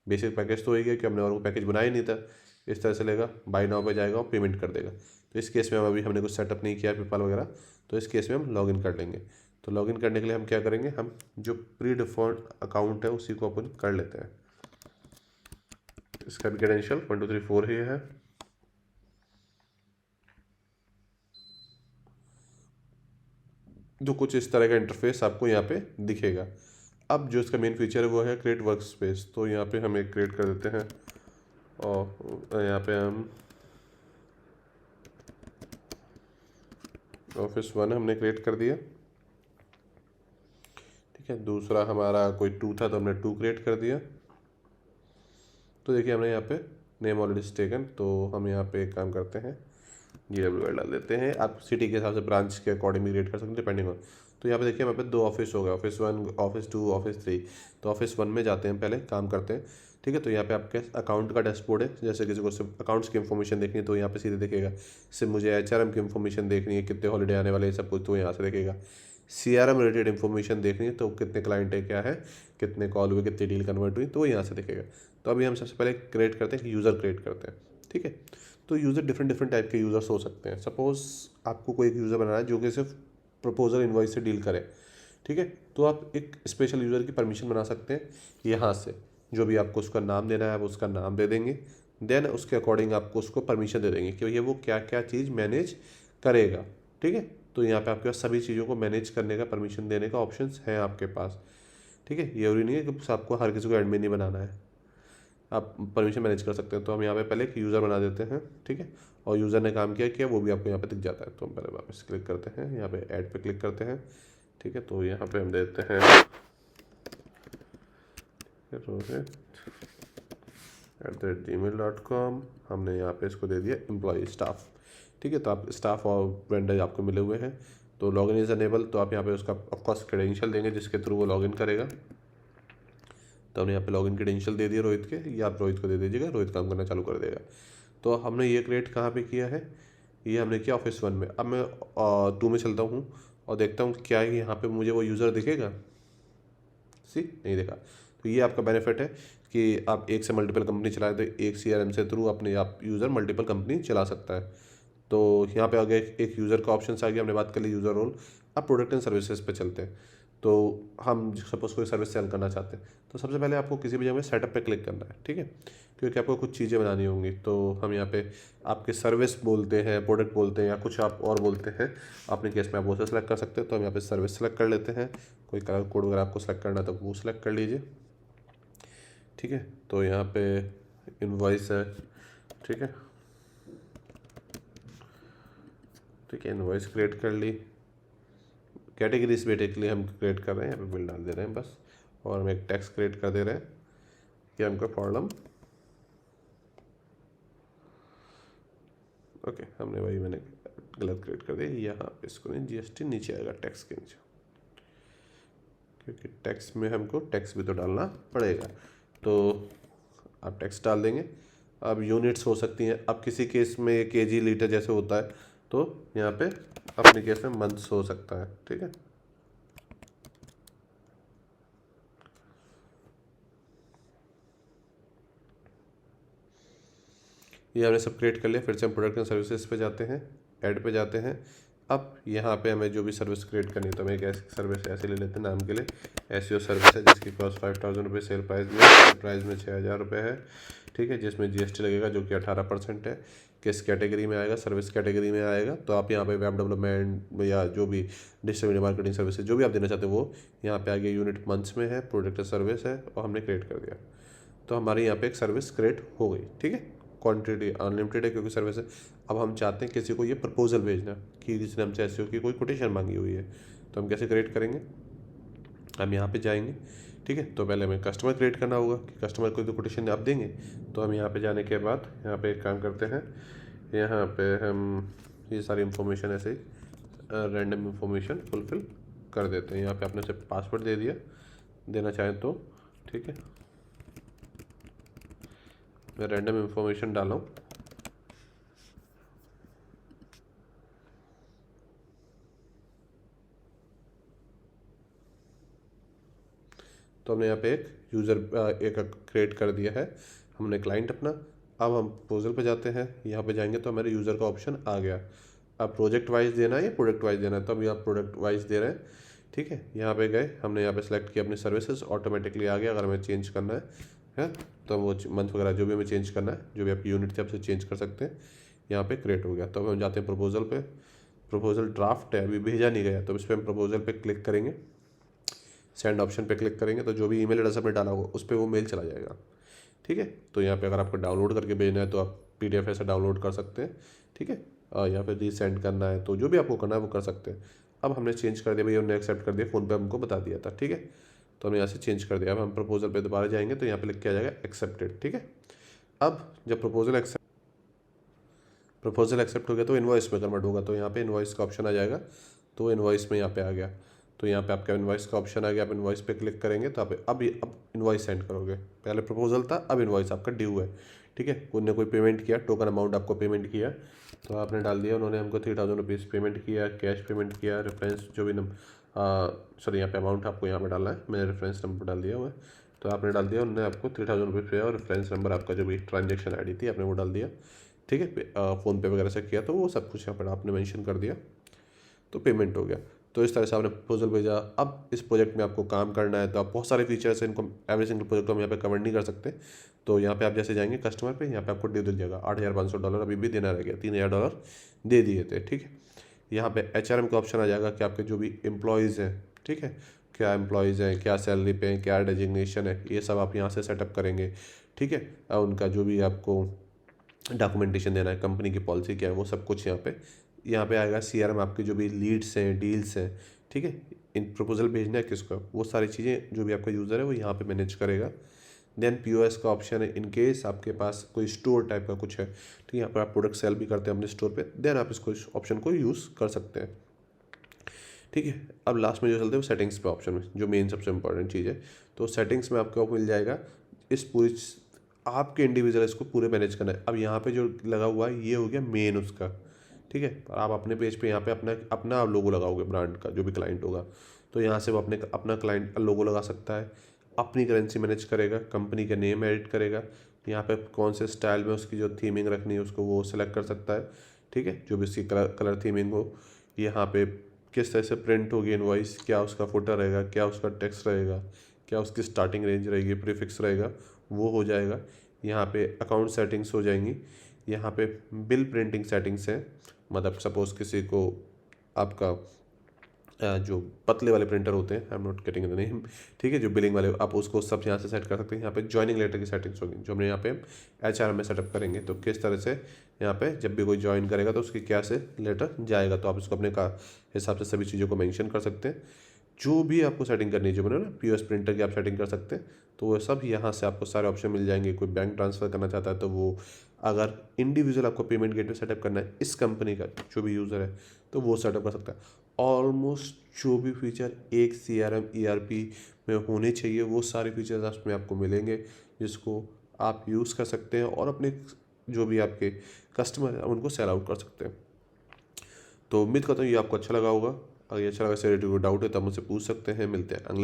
Basic package तो हो ही गया कि हमने और वो पैकेज बनाया ही नहीं था। इस तरह से लेगा, बाय नाउ पे जाएगा और पेमेंट कर देगा। तो इस केस में हम अभी हमने कुछ सेटअप नहीं किया पेपाल वगैरह, तो इस केस में हम लॉगिन कर लेंगे। तो लॉगिन करने के लिए हम क्या करेंगे, हम जो प्री डिफॉल्ट अकाउंट है उसी को ओपन कर लेते हैं। इसका भी क्रेडेंशियल 1 2 3 4 ही है। जो कुछ इस तरह का इंटरफेस आपको यहाँ पे दिखेगा। अब जो इसका मेन फीचर है वो है क्रिएट वर्क स्पेस। तो यहाँ पे हम एक क्रिएट कर देते हैं और यहाँ पे हम ऑफिस 1 हमने क्रिएट कर दिया। ठीक है, दूसरा हमारा कोई 2 था तो हमने 2 क्रिएट कर दिया। तो देखिए हमने यहाँ पे नेम ऑलरेडी टेकन। तो हम यहाँ पे एक काम करते हैं, GWL डाल देते हैं। आप सिटी के हिसाब से ब्रांच के अकॉर्डिंग भी क्रिएट कर सकते हैं डिपेंडिंग ऑन। तो यहाँ पे देखिए हमारे पे 2 ऑफिस हो गए, ऑफिस 1 ऑफिस 2 ऑफिस 3। तो ऑफिस 1 में जाते हैं, पहले काम करते हैं। ठीक है, तो यहाँ पे आपके अकाउंट का डैशबोर्ड है। जैसे किसी को सिर्फ अकाउंट्स की इन्फॉर्मेशन देखनी है तो यहाँ पे सीधे दिखेगा। सिर्फ मुझे HRM की इन्फॉर्मेशन देखनी है, कितने हॉलीडे आने वाले हैं सब कुछ, तो यहाँ से देखेगा। CRM रिलेटेड इन्फॉर्मेशन देखनी है तो कितने क्लाइंट है, क्या है, कितने कॉल हुए, कितनी डील कन्वर्ट हुई, तो वो यहाँ से दिखेगा। तो अभी हम सबसे पहले क्रिएट करते हैं, यूज़र क्रिएट करते हैं। ठीक है, तो यूज़र डिफरेंट टाइप के यूज़र्स हो सकते हैं। सपोज़ आपको कोई एक यूज़र बनाना है जो कि सिर्फ प्रपोजल इन्वॉइस से डील करे। ठीक है, तो आप एक स्पेशल यूज़र की परमिशन बना सकते हैं यहाँ से। जो भी आपको उसका नाम देना है आप उसका नाम दे देंगे। देन उसके अकॉर्डिंग आपको उसको परमिशन दे देंगे कि भैया वो क्या क्या चीज़ मैनेज करेगा। ठीक है, तो यहाँ पे आपके पास सभी चीज़ों को मैनेज करने का, परमिशन देने का ऑप्शंस है आपके पास। ठीक है, ये जरूरी नहीं है कि आपको हर किसी को एडमिन ही बनाना है, आप परमिशन मैनेज कर सकते हैं। तो हम यहाँ पे पहले एक यूज़र बना देते हैं। ठीक है, और यूज़र ने काम किया वो भी आपको यहाँ पे दिख जाता है। तो हम पहले वापस क्लिक करते हैं, यहाँ पे ऐड पे क्लिक करते हैं। ठीक है, तो यहाँ पे हम देते हैं rohit@gmail.com। हमने यहाँ पे इसको दे दिया एम्प्लॉई स्टाफ। ठीक है, तो आप स्टाफ और वेंडर आपको मिले हुए हैं। तो लॉगिन इज अनेबल, तो आप यहाँ पे उसका ऑफकोर्स क्रेडेंशियल देंगे जिसके थ्रू वो लॉगिन करेगा। तो हमने यहाँ पे लॉगिन क्रेडेंशियल दे दिया रोहित के, या आप रोहित को दे दीजिएगा, रोहित काम करना चालू कर देगा। तो हमने ये क्रिएट कहाँ पे किया है, ये हमने किया ऑफिस 1 में। अब मैं 2 में चलता हूँ और देखता हूँ क्या है यहाँ पे मुझे वो यूज़र दिखेगा। नहीं देखा। तो ये आपका बेनिफिट है कि आप एक से मल्टीपल कंपनी चलाएं, तो एक CRM से थ्रू अपने आप यूज़र मल्टीपल कंपनी चला सकता है। तो यहाँ पे आगे एक यूज़र का ऑप्शन आ गया, हमने बात कर ली यूज़र रोल। अब प्रोडक्ट एंड सर्विसेज पे चलते हैं। तो हम सपोज कोई सर्विस सेल करना चाहते हैं तो सबसे पहले आपको किसी भी जगह सेटअप पे क्लिक करना है। ठीक है, क्योंकि आपको कुछ चीज़ें बनानी होंगी। तो हम यहाँ पे आपके सर्विस बोलते हैं, प्रोडक्ट बोलते हैं, या कुछ आप और बोलते हैं, अपने केस में आप वो से सेलेक्ट कर सकते हैं। तो हम यहाँ पे सर्विस सेलेक्ट कर लेते हैं। कोई कलर कोड वगैरह आपको सेलेक्ट करना है तो वो सेलेक्ट कर लीजिए। ठीक है, तो यहाँ पे इनवॉइस है। ठीक है, ठीक है, इनवॉइस क्रिएट कर ली। कैटेगरीज बेसिकली हम क्रिएट कर रहे हैं, यहाँ पे बिल डाल दे रहे हैं बस। और हम एक टैक्स क्रिएट कर दे रहे हैं कि हमको प्रॉब्लम। ओके, हमने वही मैंने गलत क्रिएट कर दिया। यहाँ इसको नहीं, GST नीचे आएगा टैक्स के नीचे, क्योंकि टैक्स में हमको टैक्स भी तो डालना पड़ेगा। तो आप टैक्स डाल देंगे। अब यूनिट्स हो सकती हैं, अब किसी केस में KG लीटर जैसे होता है, तो यहाँ पे अपने केस में मंथ्स हो सकता है। ठीक है, ये हमने सब क्रिएट कर लिया। फिर से हम प्रोडक्ट एंड सर्विसेज पे जाते हैं, ऐड पे जाते हैं। अब यहाँ पे हमें जो भी सर्विस क्रिएट करनी है तो हमें एक सर्विस ऐसे ले लेते हैं नाम के लिए। SEO सर्विस है जिसकी कॉस्ट 5000 रुपये, सेल प्राइस में 6000 रुपये है। ठीक है, जिसमें GST लगेगा जो कि 18% है। किस कैटेगरी में आएगा, सर्विस कैटेगरी में आएगा। तो आप यहाँ पे वेब डेवलपमेंट या जो भी डिजिटल मार्केटिंग सर्विसेज जो भी आप देना चाहते हो वो यहाँ पे आगे यूनिट मंथ्स में है, प्रोडक्ट सर्विस है, और हमने क्रिएट कर दिया। तो हमारे यहाँ पे एक सर्विस क्रिएट हो गई। ठीक है, क्वांटिटी अनलिमिटेड है क्योंकि सर्विस है। अब हम चाहते हैं किसी को ये प्रपोजल भेजना कि जिसने हमसे SEO की कोई कोटेशन मांगी हुई है, तो हम कैसे क्रिएट करेंगे, हम यहाँ पे जाएंगे। ठीक है, तो पहले हमें कस्टमर क्रिएट करना होगा कि कस्टमर को तो कोटेशन आप देंगे। तो हम यहाँ पे जाने के बाद यहाँ पे एक काम करते हैं, यहाँ पे हम ये सारी इन्फॉर्मेशन ऐसे ही रैंडम इन्फॉर्मेशन फुलफिल कर देते हैं। यहाँ पे आपने सिर्फ पासवर्ड दे दिया, देना चाहें तो। ठीक है, मैं रैंडम इन्फॉर्मेशन डाला हूँ। तो तो हमने यहाँ पे एक यूज़र एक क्रिएट कर दिया है हमने क्लाइंट अपना। अब हम प्रपोजल पे जाते हैं, यहाँ पे जाएंगे तो हमारे यूज़र का ऑप्शन आ गया। अब प्रोजेक्ट वाइज देना है या प्रोडक्ट वाइज देना है, तो अभी आप प्रोडक्ट वाइज दे रहे हैं। ठीक है, यहाँ पे गए, हमने यहाँ पे सेलेक्ट किया अपनी सर्विसेज, ऑटोमेटिकली आ गया। अगर हमें चेंज करना है तो वो मंथ वगैरह जो भी हमें चेंज करना है, जो भी आपकी यूनिट थे आपसे चेंज कर सकते हैं। यहाँ पे क्रिएट हो गया। तो अब हम जाते हैं प्रपोजल पे। प्रपोजल ड्राफ्ट है, अभी भेजा नहीं गया, तो इस पर हम प्रपोजल पे क्लिक करेंगे, सेंड ऑप्शन पे क्लिक करेंगे तो जो भी ईमेल एड्रेस आपने डाला होगा उस पर वो मेल चला जाएगा। ठीक है, तो यहाँ पे अगर आपको डाउनलोड करके भेजना है तो आप PDF ऐसे डाउनलोड कर सकते हैं। ठीक है, या फिर रीसेंड करना है तो जो भी आपको करना है वो कर सकते हैं। अब हमने चेंज कर दिया भैया, उन्होंने एक्सेप्ट कर दिया, फ़ोन पे हमको बता दिया था। ठीक है, तो हमने यहाँ से चेंज कर दिया। अब हम प्रपोजल पे दोबारा जाएंगे तो यहाँ पे लिख के आ जाएगा एक्सेप्टेड। ठीक है, अब जब प्रपोजल एक्सेप्ट हो गया तो इनवॉइस में कन्वर्ट होगा, तो यहाँ पे इनवॉइस का ऑप्शन आ जाएगा। तो इनवॉइस में यहाँ पे आ गया, तो यहाँ पे आपका इनवॉइस का ऑप्शन आ गया। आप इनवॉइस पे क्लिक करेंगे तो आप अब इनवॉइस सेंड करोगे। पहले प्रपोजल था, अब इनवॉइस आपका ड्यू है। ठीक है, कोई पेमेंट किया, टोकन अमाउंट आपको पेमेंट किया तो आपने डाल दिया, उन्होंने हमको 3000 रुपीज़ पेमेंट किया, कैश पेमेंट किया, रेफरेंस जो भी सॉरी यहाँ पे अमाउंट आपको यहाँ पे डालना है, मैंने रेफरेंस नंबर डाल दिया हुआ है, तो आपने डाल दिया, उन्होंने आपको 3000 रुपीज़ पे और रेफरेंस नंबर आपका जो भी ट्रांजेक्शन ID थी आपने वो डाल दिया। ठीक है, फ़ोन पे वगैरह से किया तो वो सब कुछ यहाँ पर आपने मेंशन कर दिया, तो पेमेंट हो गया। तो इस तरह से आपने प्रपोजल भेजा। अब इस प्रोजेक्ट में आपको काम करना है तो आप बहुत सारे फीचर्स हैं, इनको एवरी सिंगल प्रोजेक्ट को हम यहाँ पे कवर नहीं कर सकते। तो यहाँ पे आप जैसे जाएंगे कस्टमर पे, यहाँ पे आपको ड्यू दिल जाएगा $8,500 अभी भी देना रह गया, $3,000 दे दिए थे। ठीक है, यहाँ पे HRM का ऑप्शन आ जाएगा कि आपके जो भी एम्प्लॉयज़ हैं, ठीक है, क्या एम्प्लॉयज़ हैं, क्या सैलरी पे हैं, क्या डेजिग्नेशन है, ये सब आप यहाँ से सेटअप करेंगे। ठीक है, उनका जो भी आपको डॉक्यूमेंटेशन देना है, कंपनी की पॉलिसी क्या है, वो सब कुछ यहाँ पे आएगा। CRM आपके जो भी लीड्स हैं, डील्स हैं, ठीक है, इन प्रपोजल भेजना है किसको, वो सारी चीज़ें जो भी आपका यूज़र है वो यहाँ पे मैनेज करेगा। देन POS का ऑप्शन है, इन केस आपके पास कोई स्टोर टाइप का कुछ है, ठीक है, यहाँ पर आप प्रोडक्ट सेल भी करते हैं अपने स्टोर पे, देन आप इसको इस ऑप्शन को यूज़ कर सकते हैं। ठीक है, अब लास्ट में जो चलते हैं वो सेटिंग्स पे ऑप्शन में, जो मेन सबसे इंपॉर्टेंट चीज़ है। तो सेटिंग्स में आपको मिल जाएगा इस पूरी आपके इंडिविजुअल इसको पूरे मैनेज करना है। अब यहाँ पे जो लगा हुआ है ये हो गया मेन उसका। ठीक है, पर आप अपने पेज पे यहाँ पे अपना अपना लोगो लगाओगे ब्रांड का, जो भी क्लाइंट होगा तो यहाँ से वो अपना क्लाइंट का लोगो लगा सकता है, अपनी करेंसी मैनेज करेगा, कंपनी का नेम एडिट करेगा, यहाँ पे कौन से स्टाइल में उसकी जो थीमिंग रखनी है उसको वो सिलेक्ट कर सकता है। ठीक है, जो भी उसकी कलर थीमिंग हो, यहाँ पे किस तरह से प्रिंट होगी इनवॉइस, क्या उसका फुटर रहेगा, क्या उसका टेक्स्ट रहेगा, क्या उसकी स्टार्टिंग रेंज रहेगी, प्रीफिक्स रहेगा, वो हो जाएगा। यहाँ पे अकाउंट सेटिंग्स हो जाएंगी, यहाँ पे बिल प्रिंटिंग सेटिंग्स हैं, मतलब सपोज़ किसी को आपका जो पतले वाले प्रिंटर होते हैं, I am not getting the name, ठीक है, जो बिलिंग वाले आप उसको सब यहाँ से सेट कर सकते हैं। यहाँ पे जॉइनिंग लेटर की सेटिंग्स होगी जो हमने यहाँ पे HRM में सेटअप करेंगे, तो किस तरह से यहाँ पे जब भी कोई ज्वाइन करेगा तो उसकी क्या से लेटर जाएगा, तो आप इसको अपने का हिसाब से सभी चीज़ों को मेंशन कर सकते हैं। जो भी आपको सेटिंग करनी है, जो मैंने ना POS प्रिंटर की आप सेटिंग कर सकते हैं, तो वो सब यहाँ से आपको सारे ऑप्शन मिल जाएंगे। कोई बैंक ट्रांसफ़र करना चाहता है तो वो, अगर इंडिविजुअल आपको पेमेंट गेटवे सेटअप करना है इस कंपनी का जो भी यूज़र है तो वो सेटअप कर सकता है। ऑलमोस्ट जो भी फीचर एक CRM ERP में होने चाहिए वो सारे फीचर्स उसमें आपको मिलेंगे, जिसको आप यूज़ कर सकते हैं और अपने जो भी आपके कस्टमर हैं उनको सेल आउट कर सकते हैं। तो उम्मीद करता हूँ ये आपको अच्छा लगा होगा। अगर ये अच्छा लगा, से कोई डाउट है तो आप मुझसे पूछ सकते हैं। मिलते हैं अगले